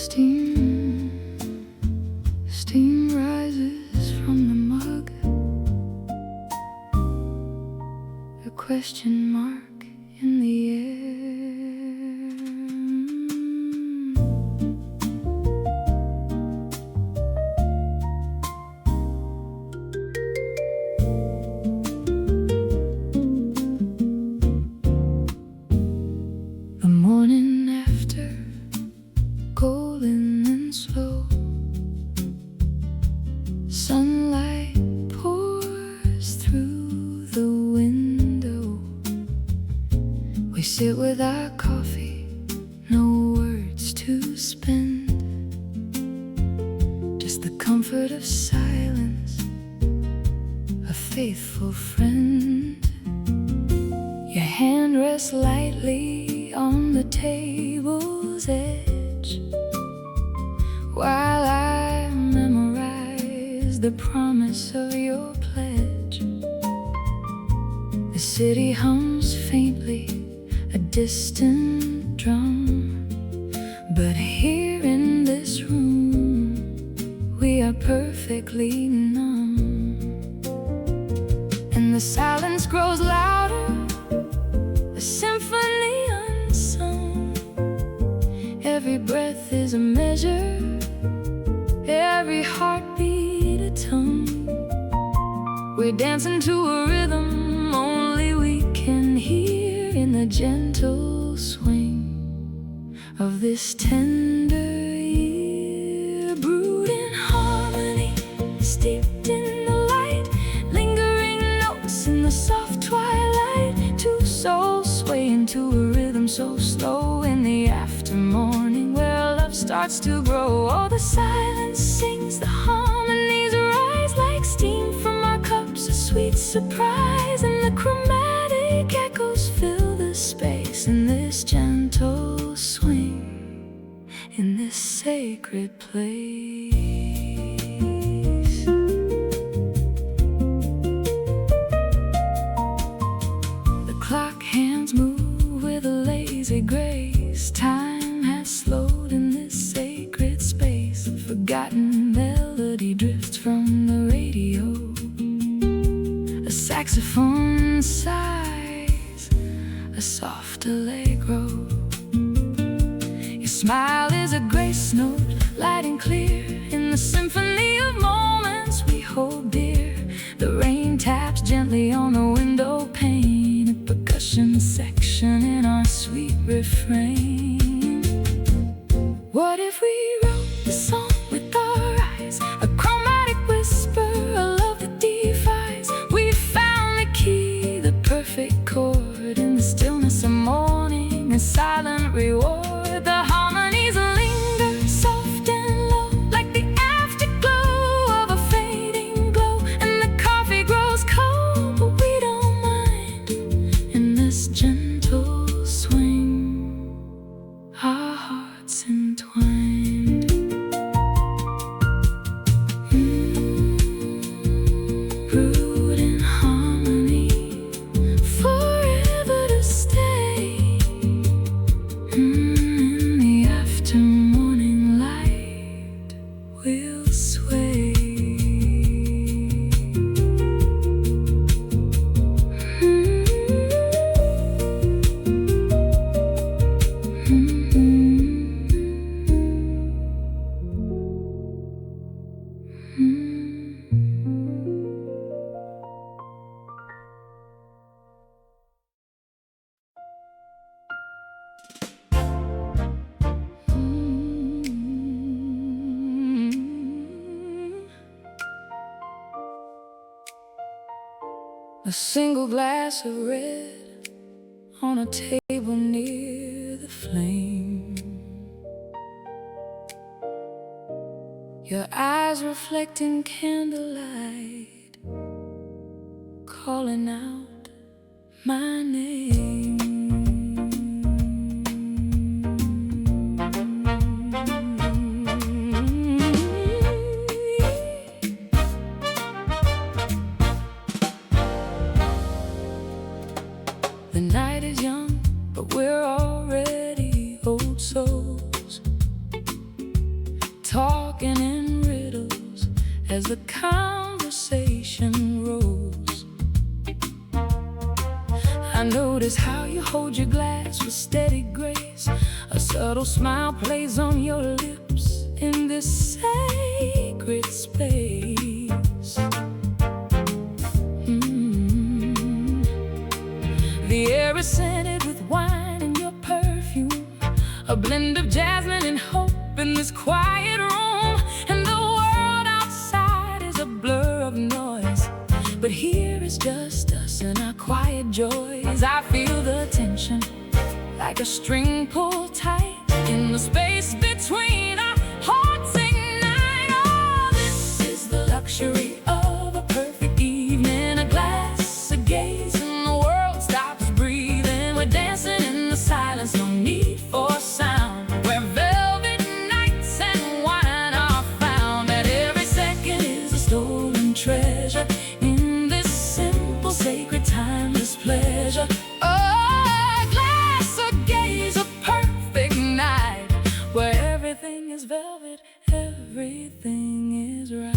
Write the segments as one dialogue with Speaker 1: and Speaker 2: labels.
Speaker 1: Steam, steam rises from the mug, a question mark in the air. The morning after, golden and slow, sunlight pours through the window. We sit with our coffee, no words to spend, just the comfort of silence, a faithful friend. Your hand rests lightly on the table's edge, while I memorize the promise of your pledge. The city hums faintly, a distant drum, but here in this room we are perfectly numb. And the silence grows louder, a symphony unsung. Every breath is a measure, every heartbeat a tongue. We're dancing to a rhythm only we can hear, in the gentle swing of this tender year. Brewed in harmony, steeped in the light, lingering notes in the soft twilight. Two souls sway into a rhythm so slow in the aftermorning, where love starts to grow. Oh, the silence sings, the harmonies rise like steam from our cups, a sweet surprise. And the chromatic echoes fill the space in this gentle swing, in this sacred place. The clock hands move with a lazy grace. Time has slowed in this sacred space. A forgotten melody drifts from the radio. A saxophone sighs, a soft allegro. Your smile is a grace note, light and clear, in the symphony of moments we hold dear. The rain taps gently on the window pane, a percussion section in our sweet refrain. What if we wrote the song with our eyes, a chromatic whisper, a love that defies? We found the key, the perfect chord, in the stillness of morning, a silent reward. The harmonies linger soft and low, like the afterglow of a fading glow. And the coffee grows cold, but we don't mind, in this gentle swing, our hearts entwined. Brewed in harmony, forever to stay. In the after-morning light, we'll sway. A single glass of red on a table near the flame. Your eyes reflecting candlelight, calling out my name. The night is young, but we're already old souls. talking in riddles as the conversation rose. I notice how you hold your glass with steady grace. A subtle smile plays on your lips in this sacred space. The air is scented with wine and your perfume, a blend of jasmine and hope in this quiet room. And the world outside is a blur of noise, but here is just us and our quiet joys. I feel the tension like a string pulled tight in the space between our hearts ignite. Oh, this is the luxury of a perfect evening. A glass, a gaze, and the world stops breathing. We're dancing in the silence, no need for sound, where velvet nights and wine are found. That every second is a stolen treasure in this simple, sacred, timeless pleasure. A glass, a gaze, a perfect night, where everything is velvet, everything is right.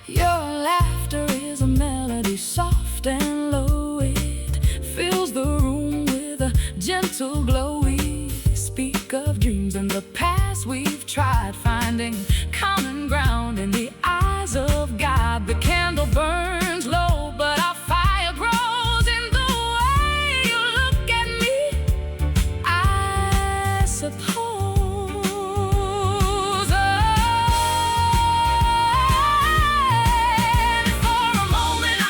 Speaker 1: Your laughter is a melody, soft and low. It fills the room with a gentle glow. We speak of dreams and the past we've tried, finding common ground in the eyes of God. The candle burns low, but our fire grows in the way you look at me, I suppose. And for a moment I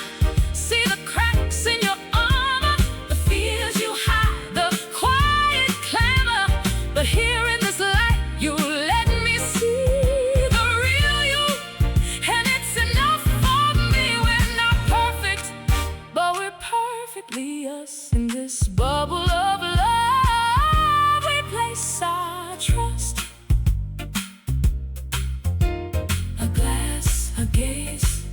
Speaker 1: see the cracks in your armor, the fears you hide, the quiet clamor. But here in this light you let me see the real you, and it's enough for me. We're not perfect, but we're perfectly us. In this bubble of love we place our trust. A glass, a gaze,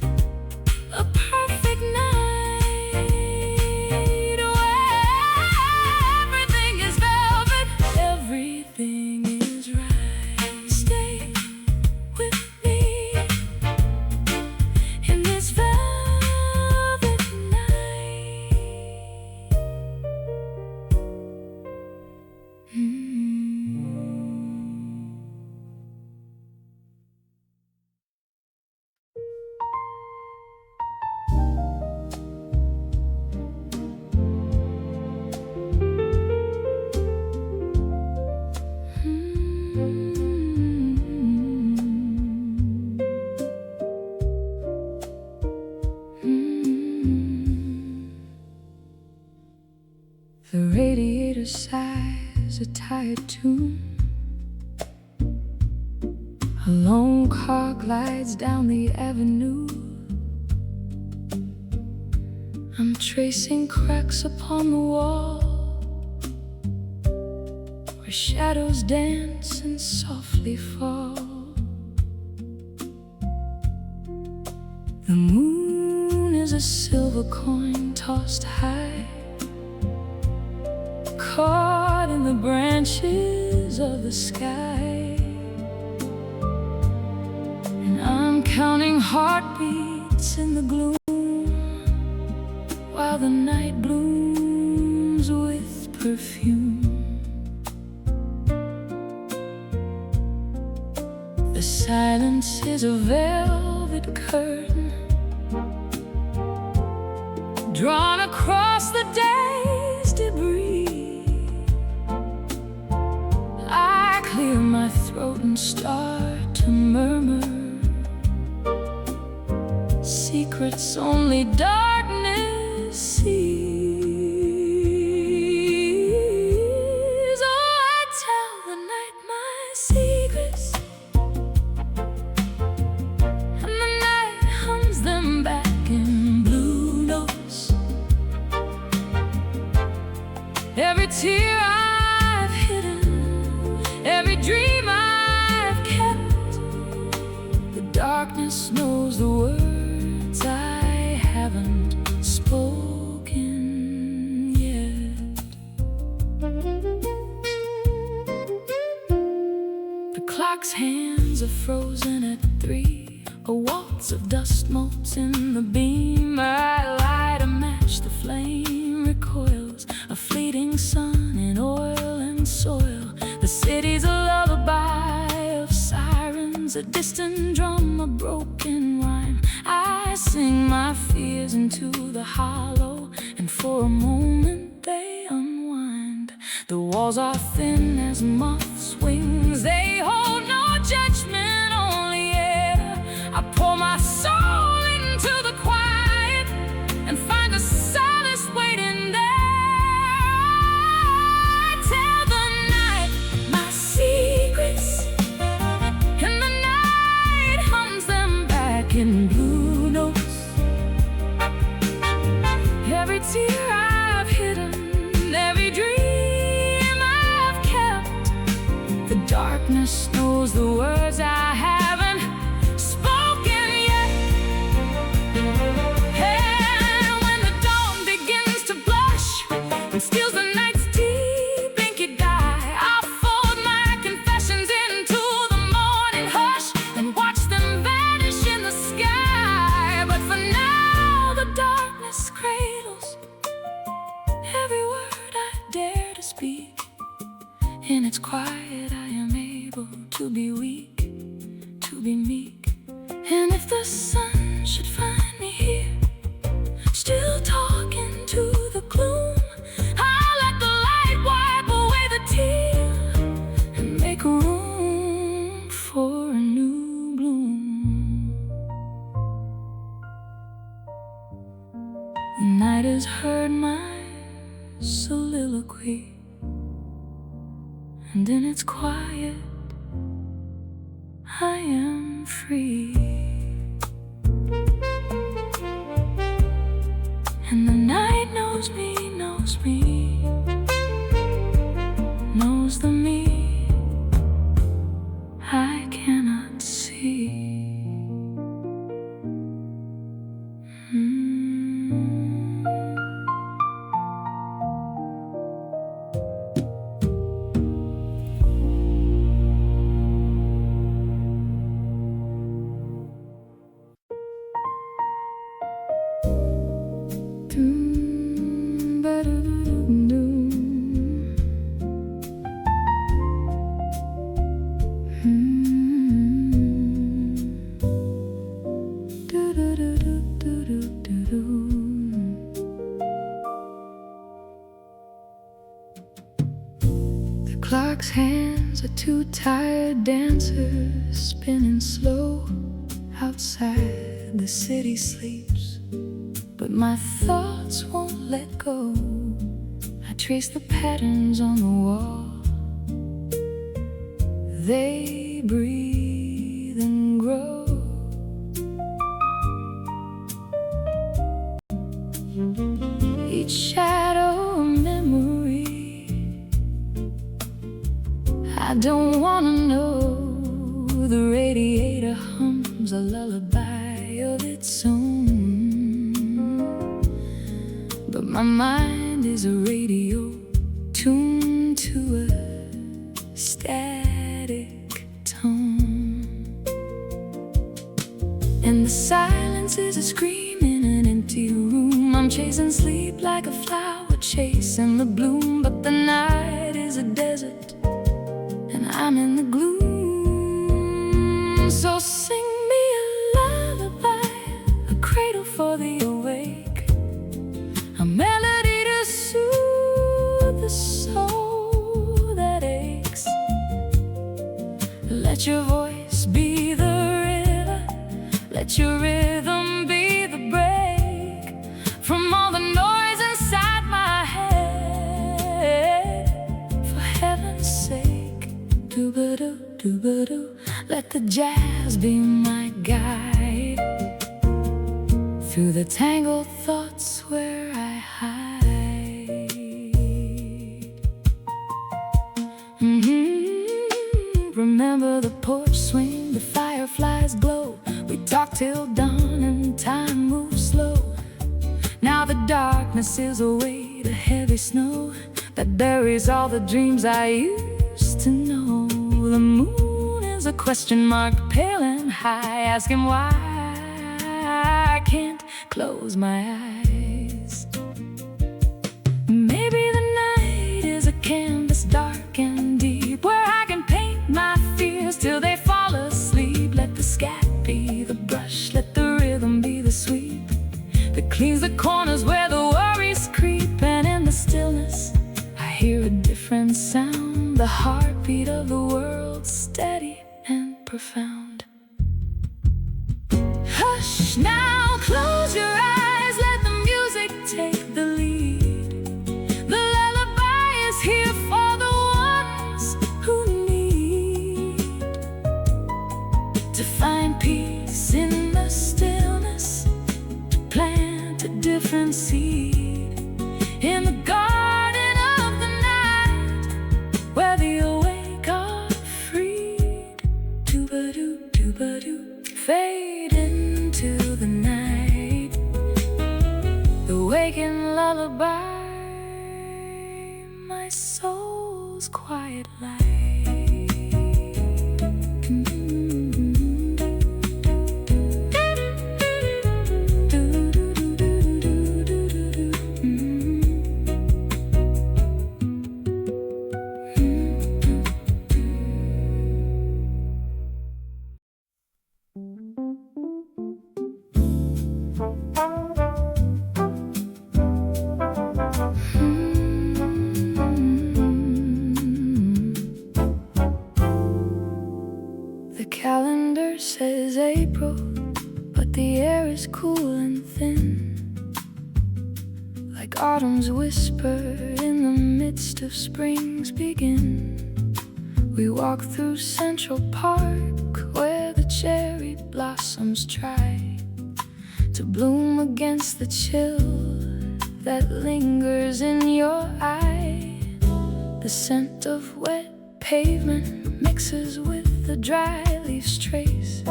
Speaker 1: a perfect night, where everything is velvet, everything is right. Stay with me in this velvet night. The radiator sighs a tired tune. A lone car glides down the avenue. I'm tracing cracks upon the wall, where shadows dance and softly fall. The moon is a silver coin tossed high, caught in the branches of the sky. And I'm counting heartbeats in the gloom, while the night blooms with perfume. The silence is a velvet curtain drawn across the day's debris. I clear my throat and start to murmur secrets only darkness sees. Oh, I tell the night my secrets, and the night hums them back in blue notes. Every tear I've hidden, every dream I've kept, the darkness knows the words I haven't spoken frozen at 3. A waltz of dust molts in the beam. I light a match, the flame recoils. A fleeting sun in oil and soil. The city's a lullaby of sirens, a distant drum, a broken rhyme. I sing my fears into the hollow, and for a moment they unwind. The walls are thin as moths' wings. They hold no judgment, only air. I pour my soul into the quiet and find a solace waiting there. I tell the night my secrets, and the night hums them back in blue notes. Every tear I've hidden, every dream I've kept, the darkness knows the words I haven't spoken yet. And when the dawn begins to blush and steals the night's deep inky dye, I'll fold my confessions into the morning hush and watch them vanish in the sky. But for now the darkness cradles every word I dare to speak. In its quiet I am able to be weak, to be meek. And if the sun should find me here, still talking to the gloom, I'll let the light wipe away the tear and make room for a new bloom. The night has heard my soliloquy, and in its quiet I am free. And the night knows me, knows me, knows the me I cannot see. The clock's hands are two tired dancers spinning slow. Outside the city sleeps, but my thoughts won't let go. I trace the patterns on the wall. They breathe and grow. Each shadow a memory. I don't wanna know. The radiator hums a lullaby of its own, but my mind is a radio tuned to a static tone. And the silence is a scream in an empty room. I'm chasing sleep like a flower chasing the bloom, but the night is a desert and I'm in the gloom. So sing me a lullaby, a cradle for the awake, a melody to soothe the soul that aches. Let your voice be the river, let your rhythm be the break from all the noise inside my head. For heaven's sake, do-ba-do, do-ba-do. Let the jazz be my guide through the tangled thoughts where I hide. Remember the porch swing, the fireflies glow. We talk till dawn and time moves slow. Now the darkness is a weight, a heavy snow that buries all the dreams I used to know. The moon is as a question mark, pale and high, asking why I can't close my eyes. Maybe the night is a canvas dark and deep, where I can paint my fears till they fall asleep. Let the scat be the brush, let the rhythm be the sweep that cleans the corners where the worries creep. And in the stillness I hear a different sound, the heartbeat of the world, steady and profound. Hush now, close your eyes, let the music take the lead. The lullaby is here for the ones who need to find peace in the stillness, to plant a different seed in the garden of the night, where the awake are freed. Doo-ba-doo, doo-ba-doo, fade into the night, the waking lullaby, my soul's quiet light. The calendar says April, but the air is cool and thin, like autumn's whisper in the midst of spring's begin. We walk through Central Park, where the cherry blossoms try to bloom against the chill that lingers in your eye. The scent of wet pavement mixes with the dry leaves trace,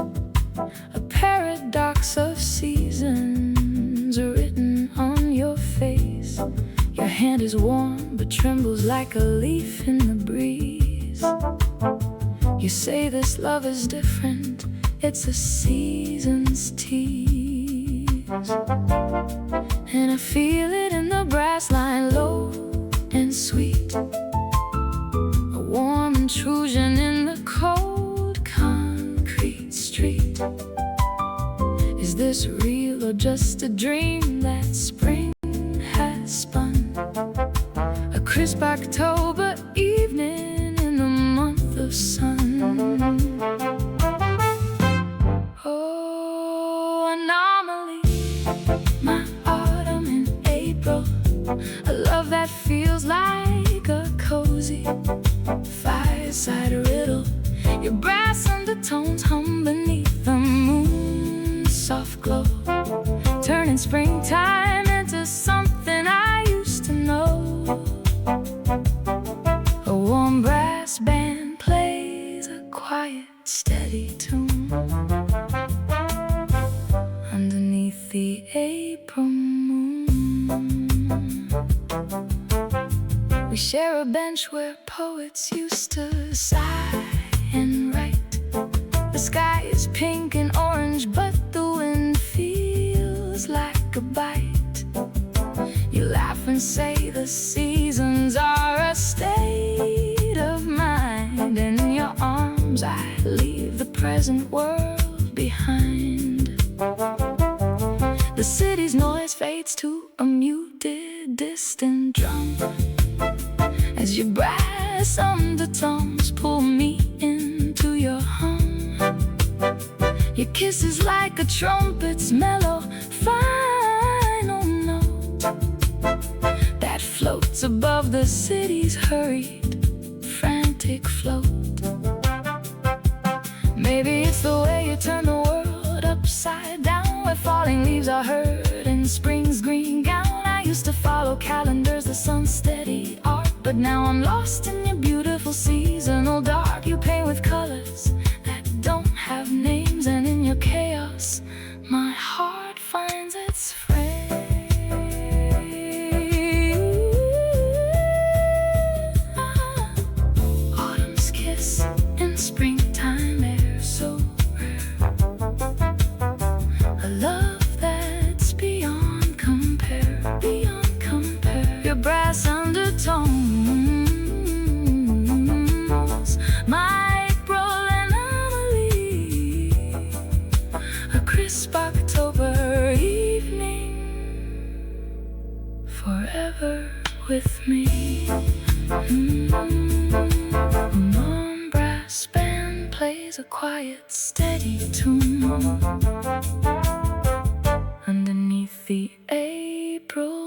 Speaker 1: a paradox of seasons written on your face. Your hand is warm but trembles like a leaf in the breeze. You say this love is different, it's a season's tease. And I feel it in the brass line, low and sweet, a warm intrusion in the cold concrete street. Is this real or just a dream that spring has spun? A crisp October evening in the month of sun. Oh, anomaly, my autumn in April, a love that feels like a cozy fireside riddle. Your brass undertones hum beneath the moon's soft glow, turning springtime into something I used to know. A warm brass band plays a quiet, steady tune underneath the April moon. We share a bench where poets used to sigh and write. The sky is pink and orange, but the wind feels like a bite. You laugh and say the seasons are a state of mind. In your arms I leave the present world behind. The city's noise fades to a muted, distant drum, as your brass undertones pull me into your hum. Your kiss is like a trumpet's mellow final note that floats above the city's hurried, frantic float. Maybe it's the way you turn the world upside down, where falling leaves are heard in spring's green gown. I used to follow calendars, the sun's steady art, but now I'm lost in your beautiful seasonal dark. You paint with colors that don't have names, and in your chaos my heart finds its friend. Autumn's kiss in springtime love that's beyond compare, beyond compare. Your brass undertones might roll an Amelie, a crisp October evening, forever with me. A warm brass band plays a quiet, steady tune underneath the April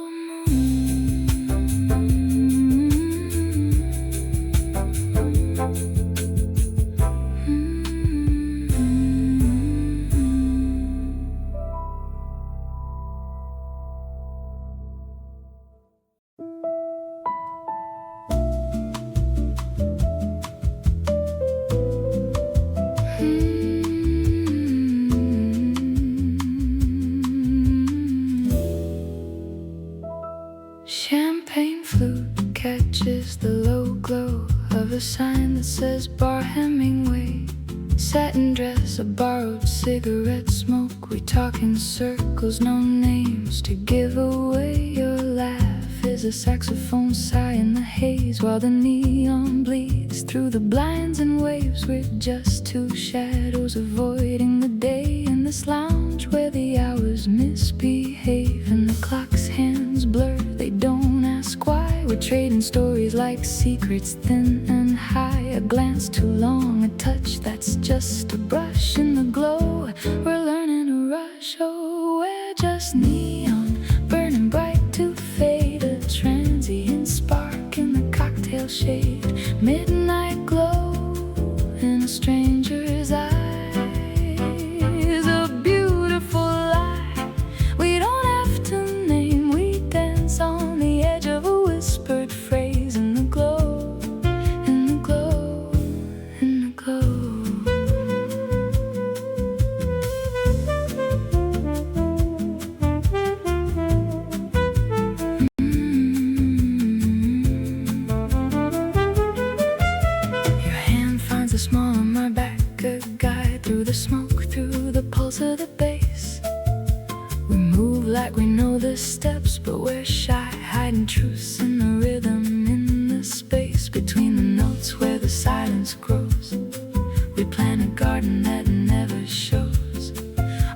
Speaker 1: Champagne flute catches the low glow of a sign that says Bar Hemingway. Satin dress, a borrowed cigarette smoke. We talk in circles, no names to give away. Your laugh is a saxophone sigh in the haze, while the neon bleeds through the blinds and waves. We're just two shadows avoiding the day in this lounge where the hours misbehave and the clock's hands blur. They don't ask why. We're trading stories like secrets, thin and high. A glance too long, a touch that's just a brush in the glow. We're learning to rush. Oh, we're just neon, burning bright to fade. A transient spark in the cocktail shade. Midnight glow in a stranger's eyes. A beautiful lie we don't have to name. We dance on the edge of a whispered phrase in the glow, in the glow, in the glow. Your hand finds a small on my back, a guide through the smoke, through the pulse of the bass. We move like we know the steps, but we're shy, hiding truths in the rhythm, in the space between the notes where the silence grows. We plant a garden that never shows,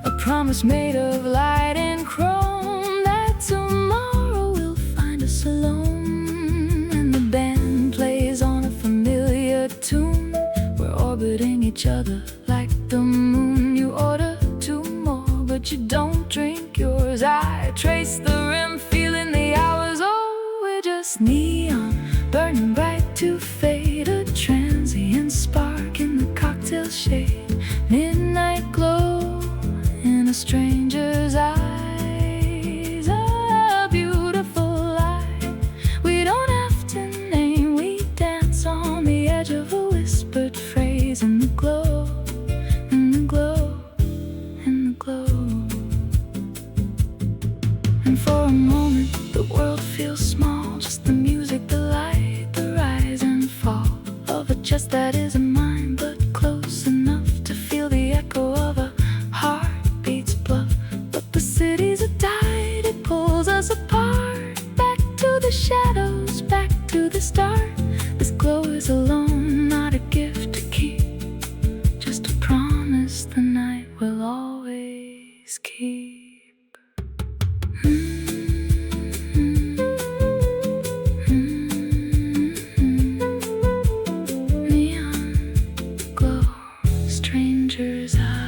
Speaker 1: a promise made of light and chrome, that tomorrow will find us alone. And the band plays on a familiar tune. We're orbiting each other like the moon. You order two more, but you don't drink yours. I trace the rim, feeling the hours. Oh, we're just neon, burning bright to fade. A transient spark in the cocktail shade. Midnight glow in a stranger's eyes. A beautiful lie we don't have to name. We dance on the edge of a whispered phrase in the glow, in the glow, in the glow. And for a moment the world feels small, just the music, the light, the rise and fall of a chest that isn't mine, but close enough to feel the echo of a heartbeat's bluff. But the city's a tide, it pulls us apart, back to the shadows, back to the start. This glow is a loan, not a gift to keep, just a promise the night will always keep. Neon glow, stranger's eyes.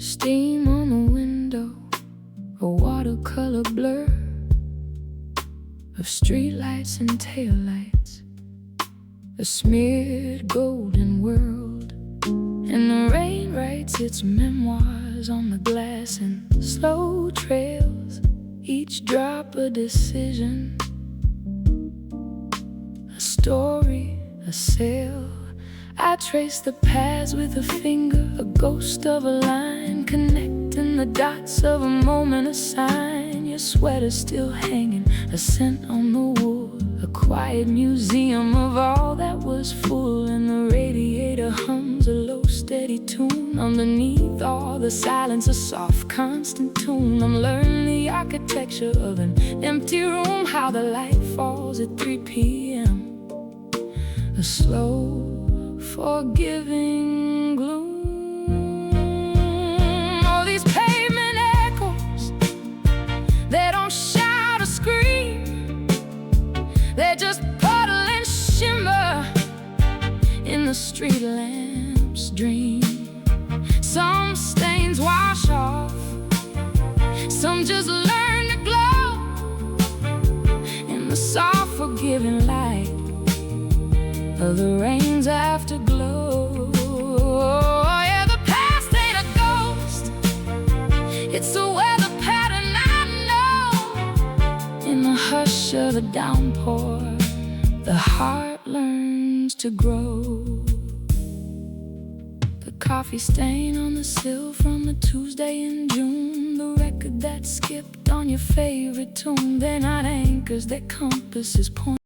Speaker 1: Steam on the window, color blur of streetlights and taillights, a smeared golden world, and the rain writes its memoirs on the glass in slow trails, each drop a decision, a story, a sail. I trace the paths with a finger, a ghost of a line, connecting the dots of a moment, a sign. Your sweater still hanging, a scent on the wool, a quiet museum of all that was full. And the radiator hums a low steady tune, underneath all the silence a soft constant tune. I'm learning the architecture of an empty room, how the light falls at 3 p.m. A slow forgiving gloom. Oh, these pavement echoes, they don't shout or scream, they just puddle and shimmer in the street lamp's dream. Some stains wash off, some just learn to glow in the soft forgiving light of the rain's afterglow. Oh, yeah, the past ain't a ghost, it's a weather pattern I know. In the hush of the downpour, the heart learns to grow. The coffee stain on the sill from a Tuesday in June, the record that skipped on your favorite tune. They're not anchors, they're compasses pointing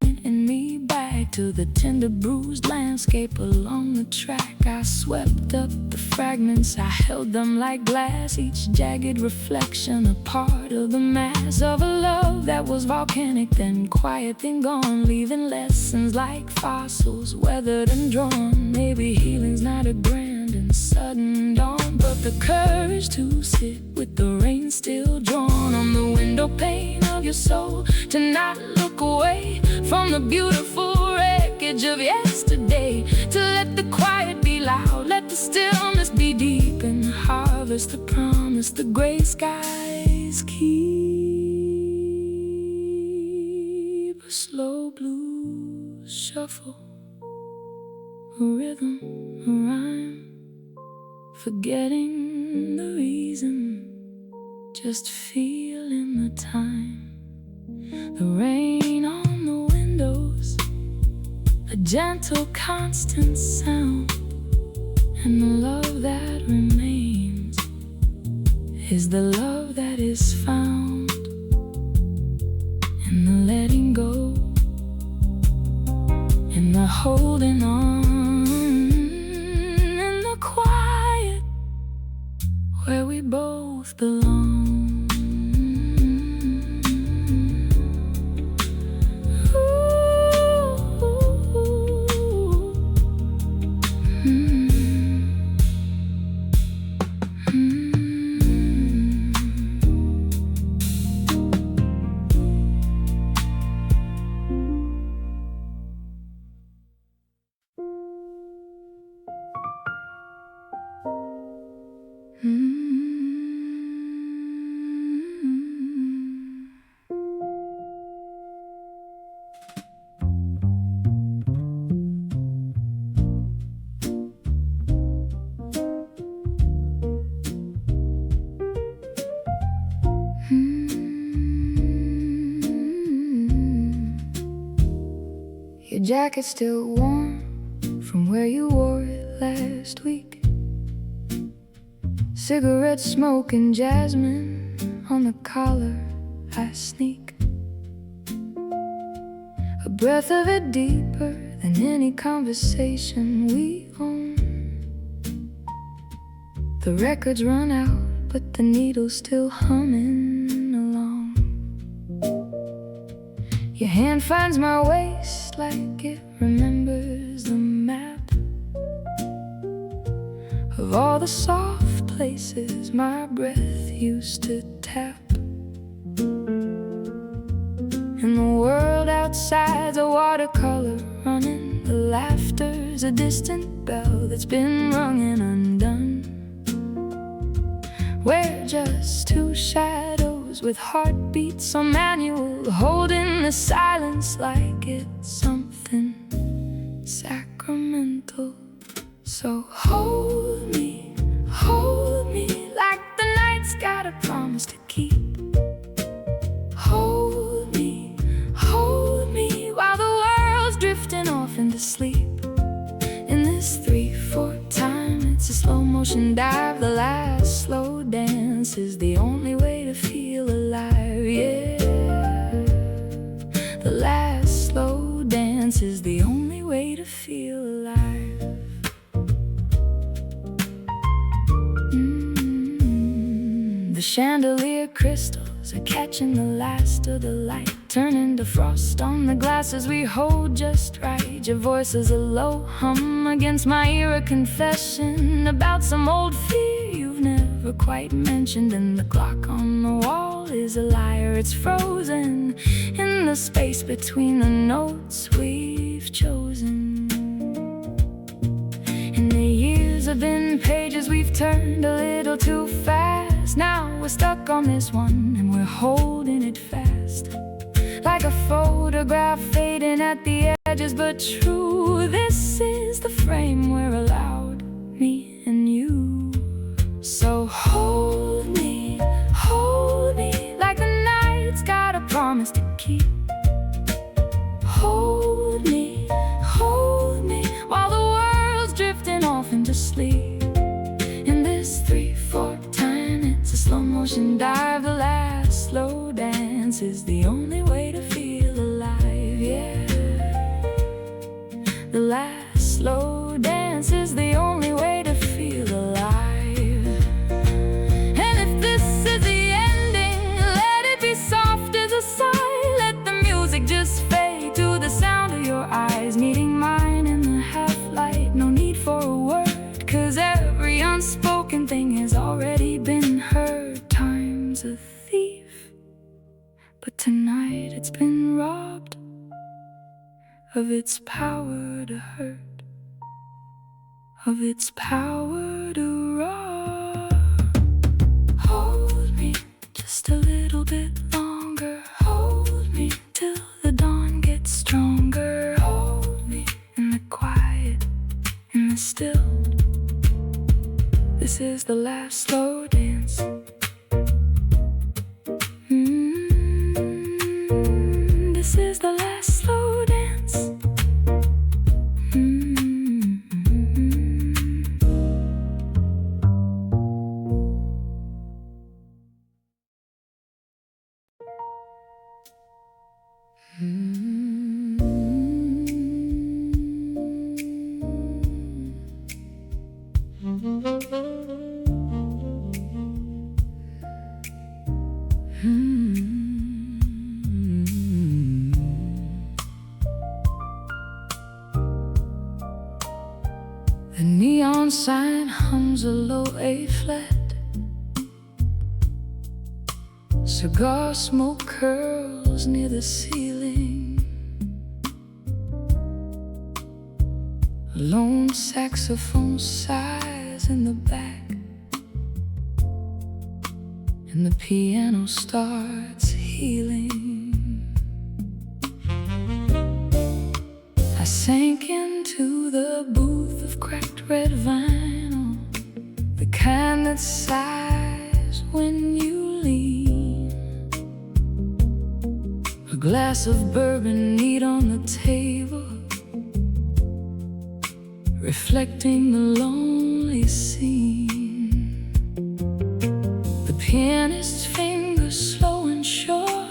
Speaker 1: me back to the tender bruised landscape along the track. I swept up the fragments, I held them like glass, each jagged reflection a part of the mass of a love that was volcanic, then quiet, then gone, leaving lessons like fossils weathered and drawn. Maybe healing's not a grand and sudden dawn, but the courage to sit with the rain still drawn on the window pane of your soul, to not look away from the beautiful wreckage of yesterday, to let the quiet be loud, let the stillness be deep, and harvest the promise the gray skies keep. A slow blues shuffle, a rhythm, a rhyme, forgetting the reason, just feeling the time. The rain on the windows, a gentle constant sound, and the love that remains is the love that is found in the letting go, in the holding on, in the quiet where we both belong. Your jacket's still warm from where you wore it last week. Cigarette smoke and jasmine on the collar I sneak. A breath of it deeper than any conversation we own. The records run out, but the needle's still humming along. Your hand finds my waist like it remembers the map of all the soft places my breath used to tap. And the world outside's a watercolor running, the laughter's a distant bell that's been rung and undone. We're just two shadows windows with heartbeats on manual, holding the silence like it's something sacramental. So hold me like the night's got a promise to keep. Hold me while the world's drifting off into sleep. In this 3/4 time, it's a slow motion dive. The last slow dance is the only way to feel alive, yeah. The last slow dance is the only way to feel alive. The chandelier crystals are catching the last of the light, turning to frost on the glasses we hold just right. Your voice is a low hum against my ear, a confession about some old fear you've never quite mentioned. And the clock on the wall is a liar, it's frozen in the space between the notes we've chosen. And the years have been pages we've turned a little too fast. Now we're stuck on this one and we're holding it fast, like a photograph fading at the edges, but true. This is the frame we're allowed, me and you. So hold me like the night's got a promise to keep. Hold me while the world's drifting off into sleep. In this 3/4 time, it's a slow motion dive. The last slow dance is the only way to feel alive, yeah. The last slow dance is the only way to feel alive. And if this is the ending, let it be soft as a sigh. Let the music just fade to the sound of your eyes meeting mine in the half-light. No need for a word, 'cause every unspoken thing has already been heard. Time's a thief, but tonight it's been robbed of its power to hurt, of its power to rob. Hold me just a little bit longer. Hold me till the dawn gets stronger. Hold me in the quiet, in the still. This is the last slow dance. This is the last slow dance. The neon sign hums a low A flat. Cigar smoke curls near the ceiling. A lone saxophone sighs in the back, and the piano starts healing. I sank into the booth of cracked red vinyl, the kind that sighs when you lean. A glass of bourbon neat on the table, reflecting the lonely scene. The pianist's fingers slow and sure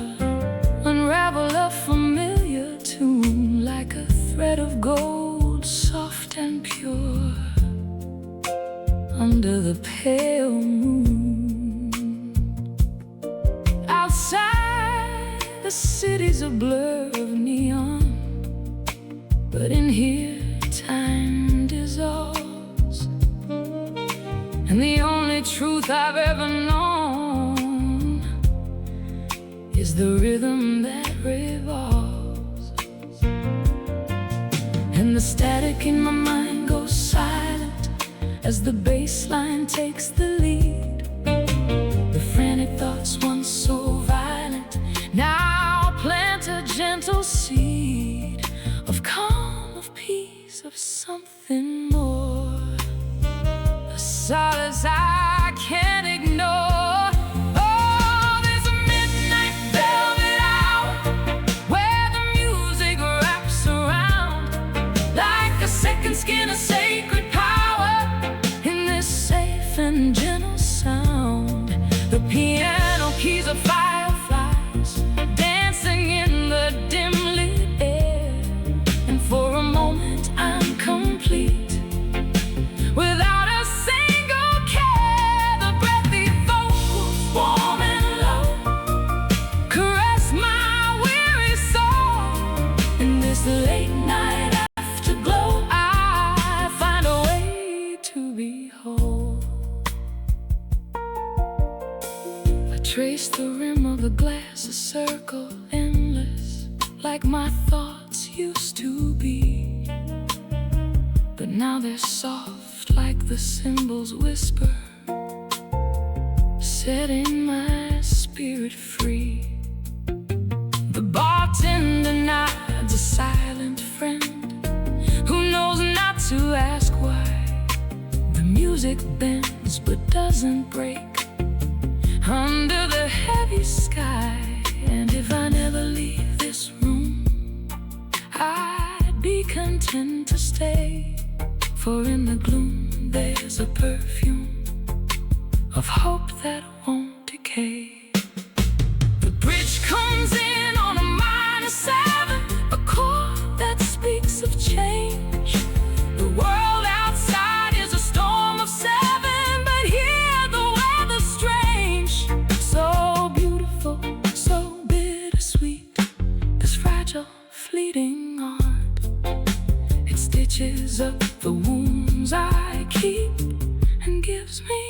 Speaker 1: unravel a familiar tune like a thread of gold, soft and pure, under the pale moon. Outside, the city's a blur of neon, but in here, time dissolves, and the only truth I've ever known is the rhythm that revolves. And the static in my mind goes silent as the bass line takes the lead. The frantic thoughts once so something more, a solace I can't ignore. Oh, there's a midnight velvet hour where the music wraps around like a second skin, a sacred power in this safe and gentle sound. The piano keys are fireflies dancing in the dim lit air, and for a moment I'm complete without a single care. The breathy vocals, warm and low, caress my weary soul. In this late night afterglow, I find a way to be whole. I trace the rim of the glass, a circle endless, like my thoughts used to be. But now they're soft like the cymbals whisper, setting my spirit free. The bartender nods, a silent friend who knows not to ask why. The music bends but doesn't break under the heavy sky. And if I never leave this room, I'd be content to stay, for in the gloom there's a perfume of hope that won't decay. The bridge comes in on a minor 7, a chord that speaks of change. The world outside is a storm of 7, but here the weather's strange. So beautiful, so bittersweet, this fragile, fleeting art. It stitches up the wounds I keep and gives me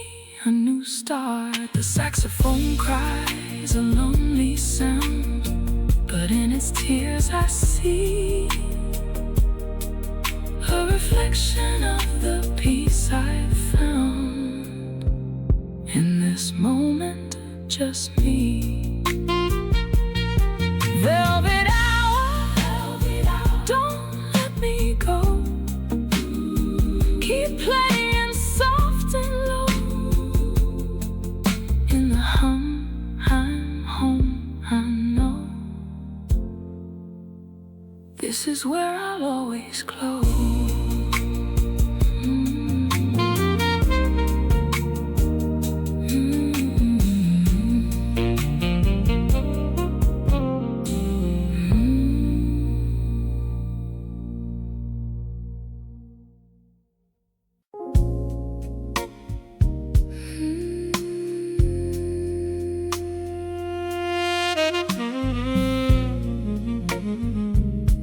Speaker 1: a new start. The saxophone cries a lonely sound, but in its tears I see a reflection of the peace I've found. In this moment, just me. Velvet hour, don't let me go. Keep playing soft and low. In the hum, I'm home, I know. This is where I'll always close.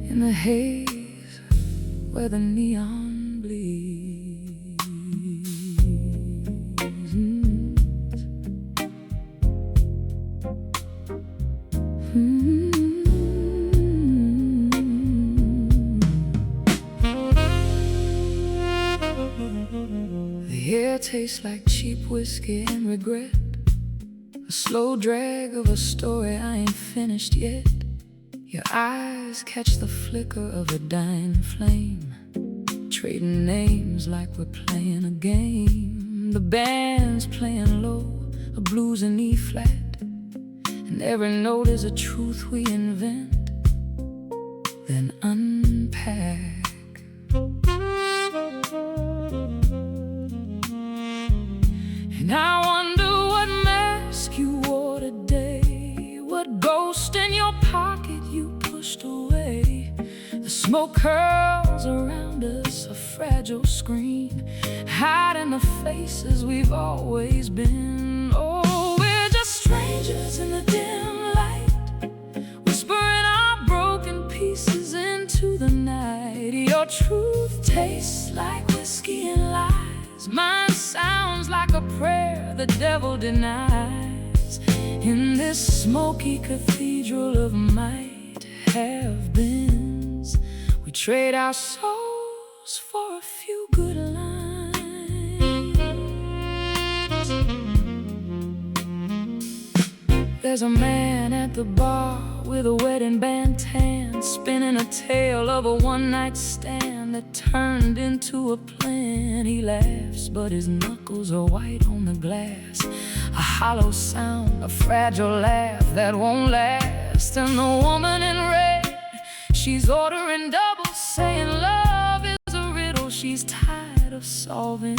Speaker 1: In the haze where the neon bleeds, the air tastes like cheap whiskey and regret, a slow drag of a story I ain't finished yet. Your eyes catch the flicker of a dying flame, trading names like we're playing a game. The band's playing low, a blues in E-flat, and every note is a truth we invent, then unpack. And I wonder what mask you wore today, what ghost in your pocket you pushed away. The smoke curls around us, a fragile screen, hiding the faces we've always been. Oh, we're just strangers in the dim light, whispering our broken pieces into the night. Your truth tastes like whiskey and lies, mine sounds like a prayer the devil denies. In this smoky cathedral of might have beens, we trade our souls for a few good lines. There's a man at the bar with a wedding band tan, spinning a tale of a one-night stand that turned into a plan. He laughs, but his knuckles are white on the glass. A hollow sound, a fragile laugh that won't last. And the woman in red, she's ordering double, saying love is a riddle she's tired of solving.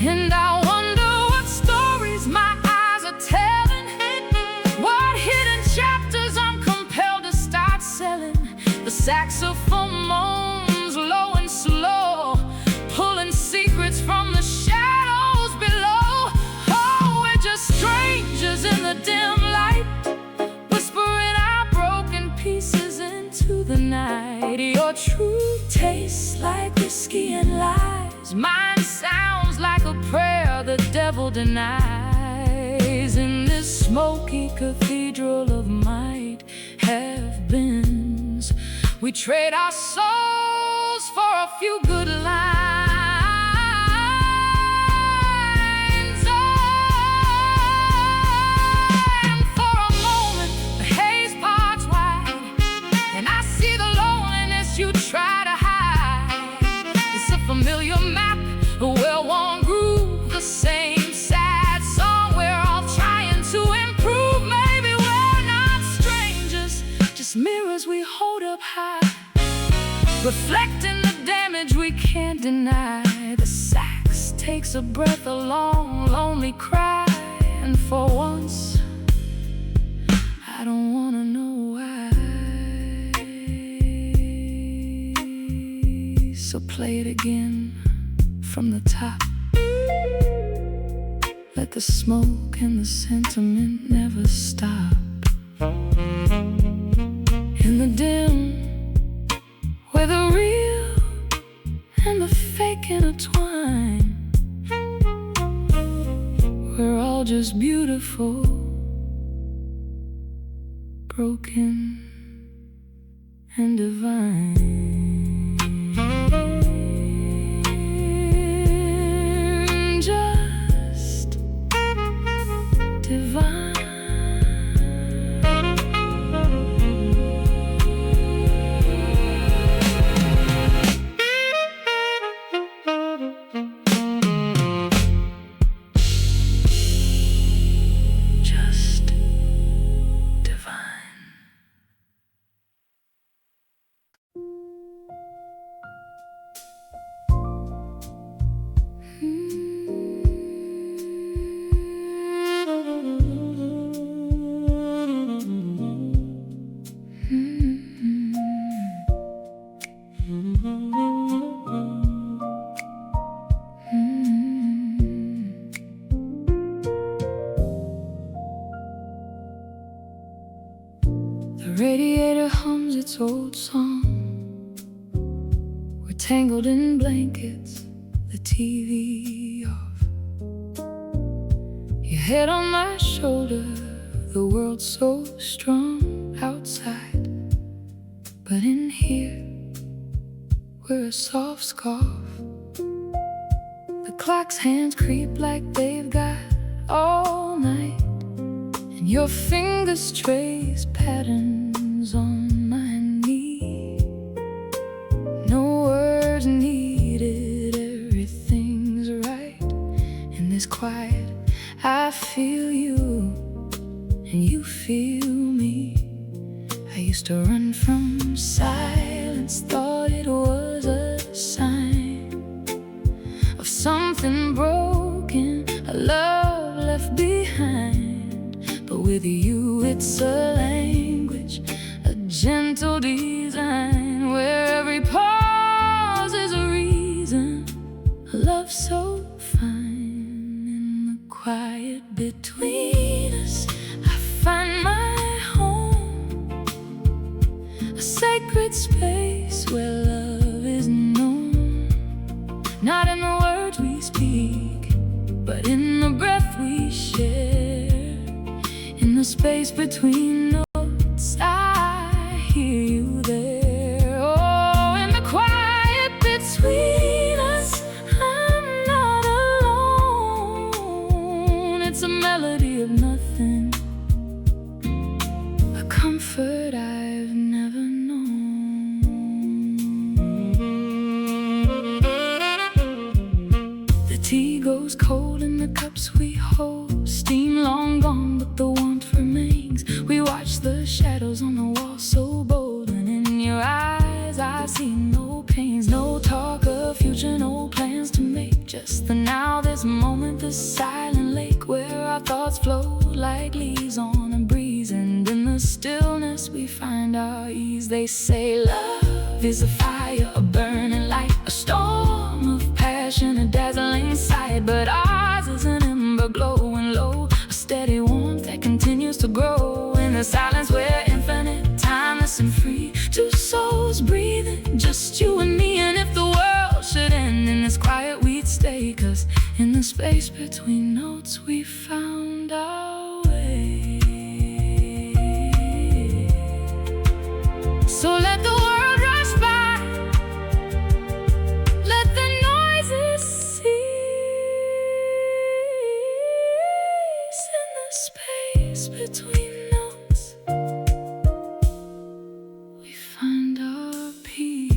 Speaker 1: And I wonder what stories my eyes are telling, what hidden chapters I'm compelled to start selling. The saxophone moans low and slow, pulling secrets from the shadows below. Oh, we're just strangers in the dim light, whispering our broken pieces into the night. Your truth tastes like whiskey and lies, mine sounds like a prayer the devil denies. In this smoky cathedral of might have beens, we trade our souls for a few good lines. Oh, and for a moment the haze parts wide, and I see the loneliness you try to hide. It's a familiar map, a well-worn groove, the same sad song we're all trying to improve. Maybe we're not strangers, just mirrors we hold up high, reflecting the damage we can't deny. The sax takes a breath, a long, lonely cry, and for once, I don't wanna know why. So play it again from the top. Let the smoke and the sentiment never stop. In the dim, where the real and the fake intertwine, we're all just beautiful, broken and divine. Just divine. The radiator hums its old song. We're tangled in blankets, the TV off. Your head on my shoulder, the world's so strong outside, but in here, we're a soft scarf. The clock's hands creep like they've got all night, and your fingers trace patterns on my knee. No words needed, everything's right. In this quiet, I feel you, and you feel me. I used to run from silence, thought it was a sign of something broken, a love left behind. But with you it's a language, a gentle design, where every pause is a reason, a love so fine. In the quiet between us, I find my home, a sacred space where love is known, not in the words we speak, but in the breath we share. In the space between notes, I hear you there. Oh, in the quiet between us, tea goes cold in the cups we hold. Steam long gone, but the warmth remains. We watch the shadows on the wall so bold, and in your eyes I see no pains. No talk of future, no plans to make, just the now, this moment, this silent lake where our thoughts flow like leaves on a breeze. And in the stillness we find our ease. They say love is a fire, a burning light, a storm of passion, a dazzling sight. But ours is an ember glowing low, a steady warmth that continues to grow. In the silence we're infinite, timeless and free. Two souls breathing, just you and me. And if the world should end in this quiet, we'd stay, 'cause in the space between notes we found our way. So let the world rush by, let the noises cease. In the space between notes we find our peace.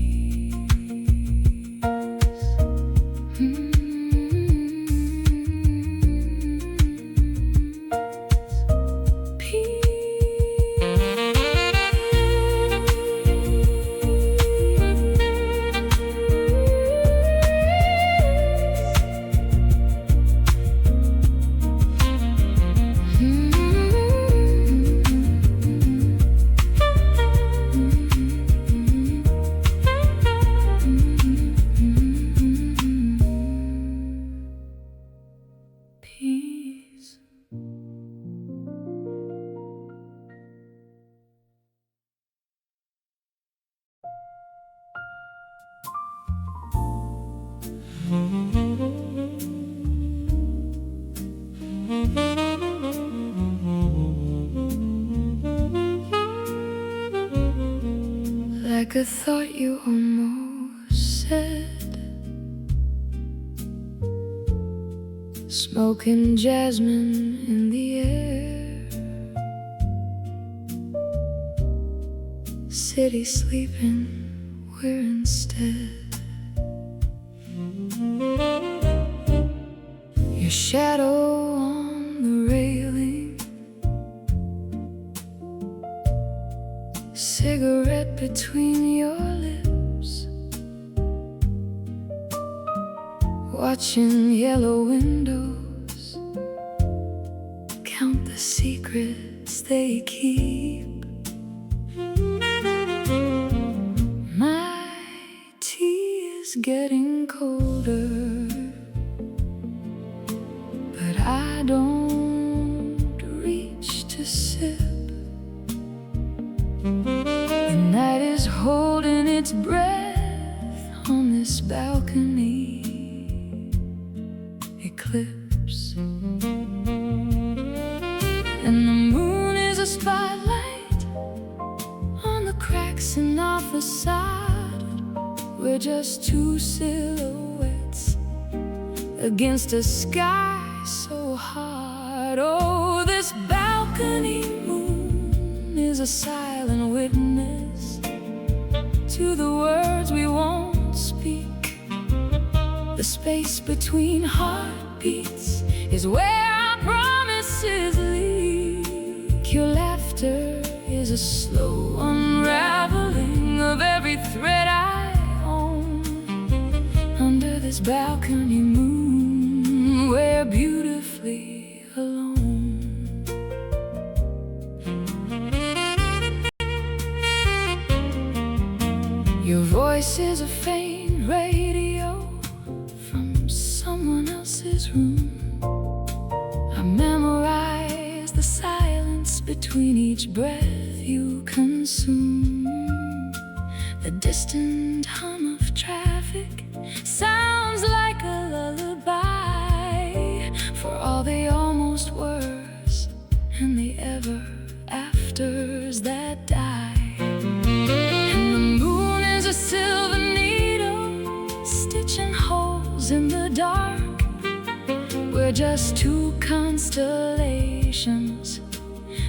Speaker 1: Like a thought you almost said, smoking jasmine in the air, city sleeping, we're instead. Your shadow on the railing, cigarette between your lips, watching yellow windows, count the secrets they keep. My tea is getting colder, but I don't reach to sip. The night is holding its breath on this balcony, eclipse. And the moon is a spotlight on the cracks in our facade. We're just two silhouettes against a sky so hard. Oh, this balcony moon is a silent witness to the words we won't speak. The space between heartbeats is where our promises leak. Your laughter is a slow unraveling of every thread I own. Under this balcony moon, we're beautifully alone. Your voice is a faint radio from someone else's room. I memorize the silence between each breath you consume. The distant hum of traffic sounds like a lullaby for all the almost were and the ever afters that die. And the moon is a silver needle stitching holes in the dark. We're just two constellations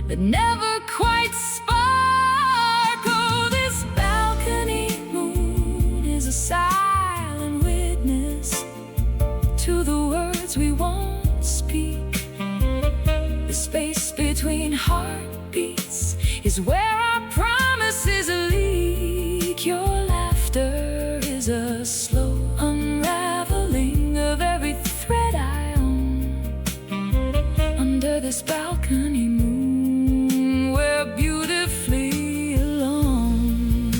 Speaker 1: that never quite spark. Oh, this balcony moon is a silent witness to the words we won't speak. The space between heartbeats is where our promises leak. Your laughter is a slow unraveling of every thread I own. Under this balcony moon, we're beautifully alone.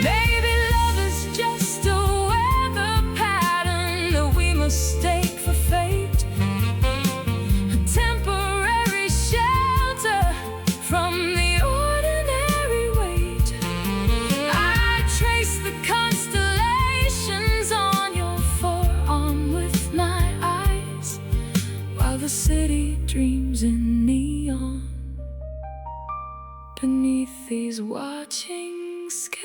Speaker 1: Maybe love is just a weather pattern that we mistake for fate, a temporary shelter from the ordinary weight. I trace the constellations on your forearm with my eyes, while the city dreams in neon beneath these watching skies.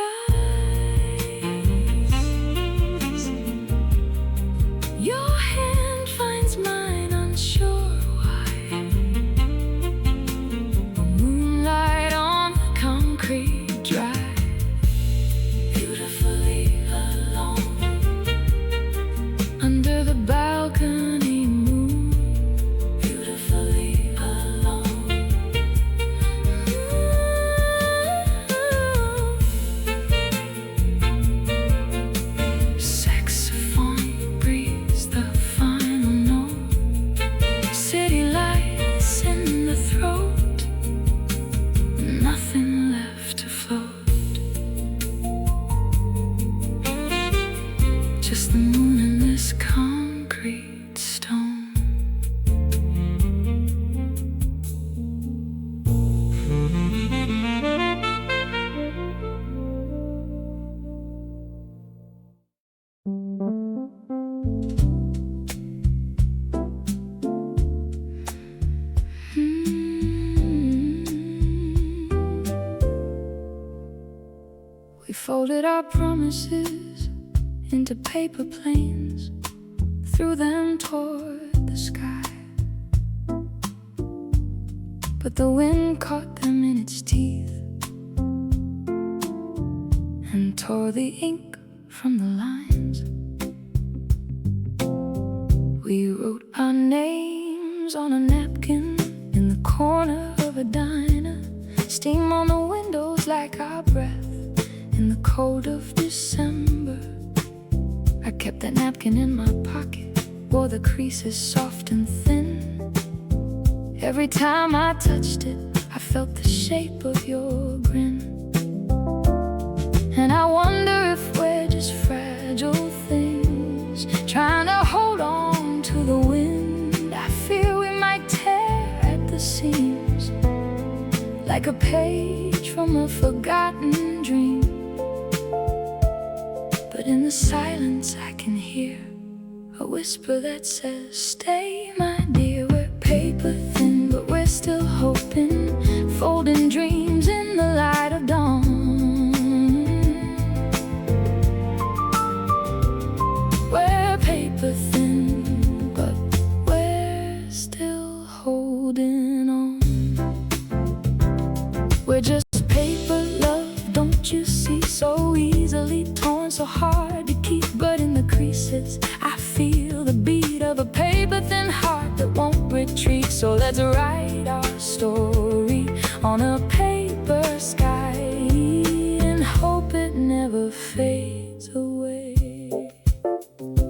Speaker 1: Your hand finds mine, unsure why. A moonlight on the concrete drive, beautifully alone. Under the balcony moon, beautifully alone. Saxophone breathes the final note. City lights in the throat, nothing left to float. Just the moon and this concrete stone. We folded our promises into paper planes, threw them toward the sky. But the wind caught them in its teeth and tore the ink from the lines. We wrote our names on a napkin in the corner of a diner, steam on the windows like our breath in the cold of December. I kept that napkin in my pocket, wore the creases soft and thin. Every time I touched it, I felt the shape of your grin. And I wonder if we're just fragile things, trying to hold on to the wind. I fear we might tear at the seams, like a page from a forgotten dream. But in the silence I can hear a whisper that says, stay my dear. We're paper thin, but we're still hoping, folding dreams in the light of dawn. We're paper thin, but we're still holding on. We're just paper, love, don't you see? So easily torn, so hard to keep. But in the creases I feel the beat of a paper-thin heart that won't retreat. So let's write our story on a paper sky and hope it never fades away.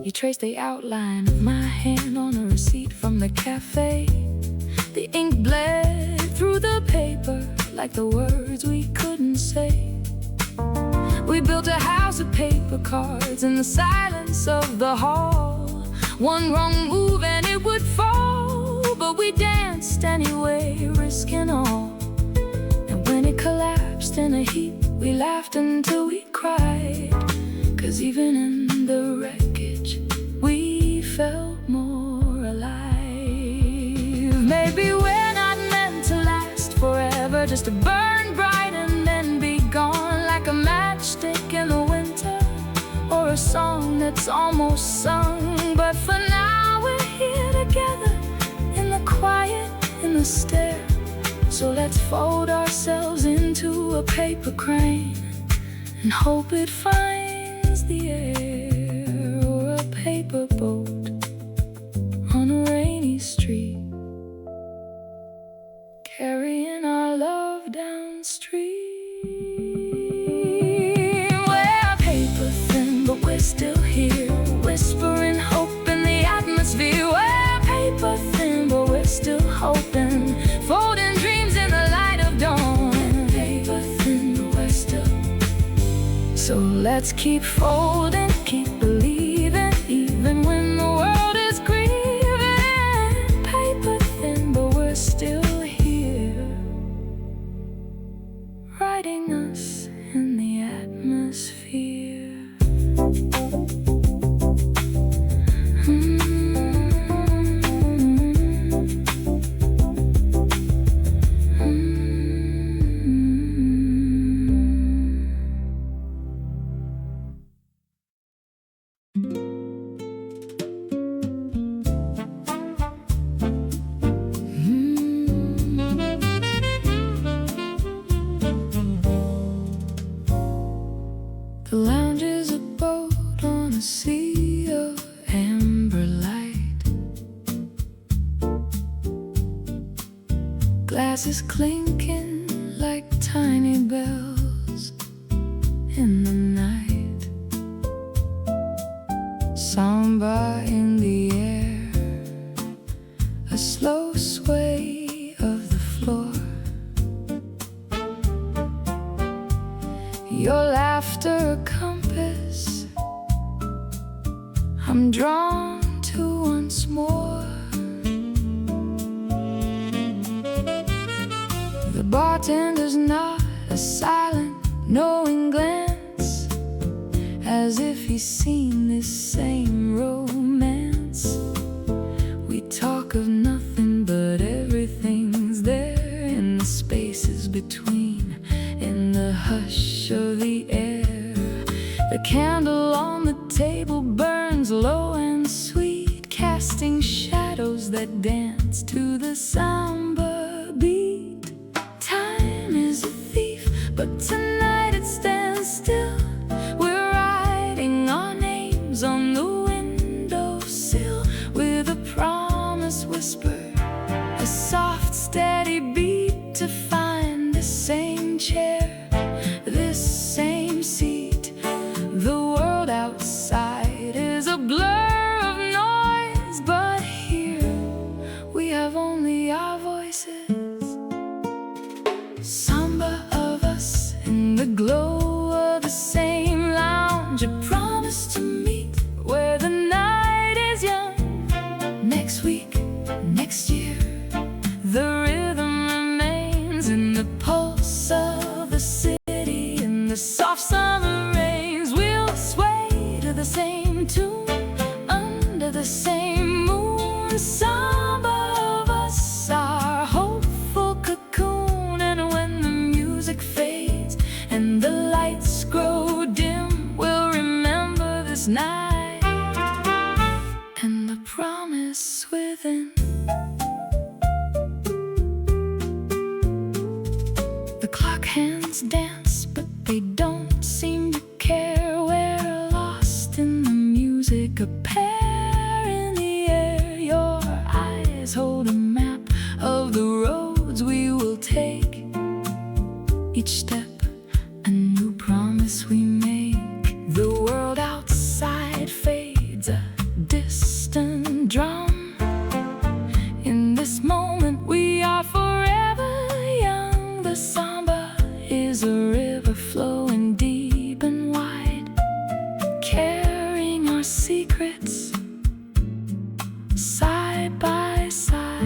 Speaker 1: You trace the outline of my hand on a receipt from the cafe. The ink bled through the paper like the words we couldn't say. We built a house of paper cards in the silence of the hall. One wrong move and it would fall, but we danced anyway, risking all. And when it collapsed in a heap, we laughed until we cried. 'Cause even in the wreckage, we felt more alive. Maybe we're not meant to last forever, just to burn bright and then be gone, like a matchstick in the winter, or a song that's almost sung. But for now we're here together in the quiet, in the stare. So let's fold ourselves into a paper crane and hope it finds the air, or a paper paper boat on a rainy street, carrying our love downstream. We're paper thin, but we're still here, whispering hope in the atmosphere. We're paper thin, but we're still hoping, folding dreams in the light of dawn. We're paper thin, but we're still. So let's keep folding, keep believing, even when the world is grieving. Paper thin, but we're still here, writing us in the atmosphere. The lounge is a boat on a sea of amber light. Glasses clinking like tiny bells in the night. Samba in the air, a slow sway of the floor. Your laughter a compass I'm drawn to once more. The bartender's not a silent, knowing glance, as if he's seen this same romance. We talk of nothing, but everything's there in the spaces between, in the hush of the air. The candle on the table burns low and sweet, casting shadows that dance to the samba beat. Time is a thief, but tonight it stands still. We're writing our names on the windowsill, with a promise whispered, a soft steady beat, to find the same chair, this same seat. The world outside is a blur of noise, but here we have only our voices. Samba of us in the glow of the same lounge, a promise to meet where the night is young. Next week, next year, the rhythm remains in the pulse of the city. In the soft summer rains, we'll sway to the same tune, under the same moon. Samba of us, our hopeful cocoon. And when the music fades and the lights grow dim, we'll remember this night and the promise within. The clock hands dance, but they don't seem to care. We're lost in the music, a pair in the air. Your eyes hold a map of the roads we will take. Each step a new promise we make. The world outside fades, a distant drum. In this moment we are forever young. The samba is a river flowing deep and wide, carrying our secrets side by side.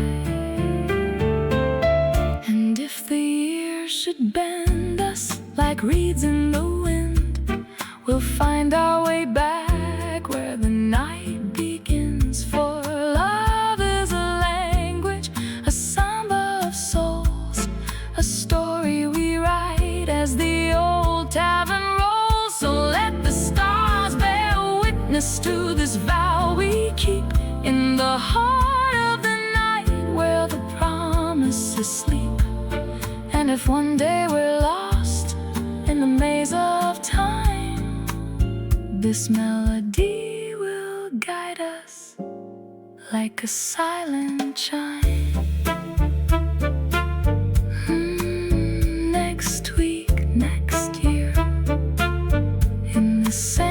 Speaker 1: And if the years should bend us like reeds in the wind, we'll find our way back where the night begins. For love is a language, a samba of souls, a story we write as the old tavern rolls. So let the stars bear witness to this vow we keep, in the heart of the night where the promise is asleep. And if one day we're lost in the maze of time, this melody will guide us like a silent chime. Next week, next year, in the same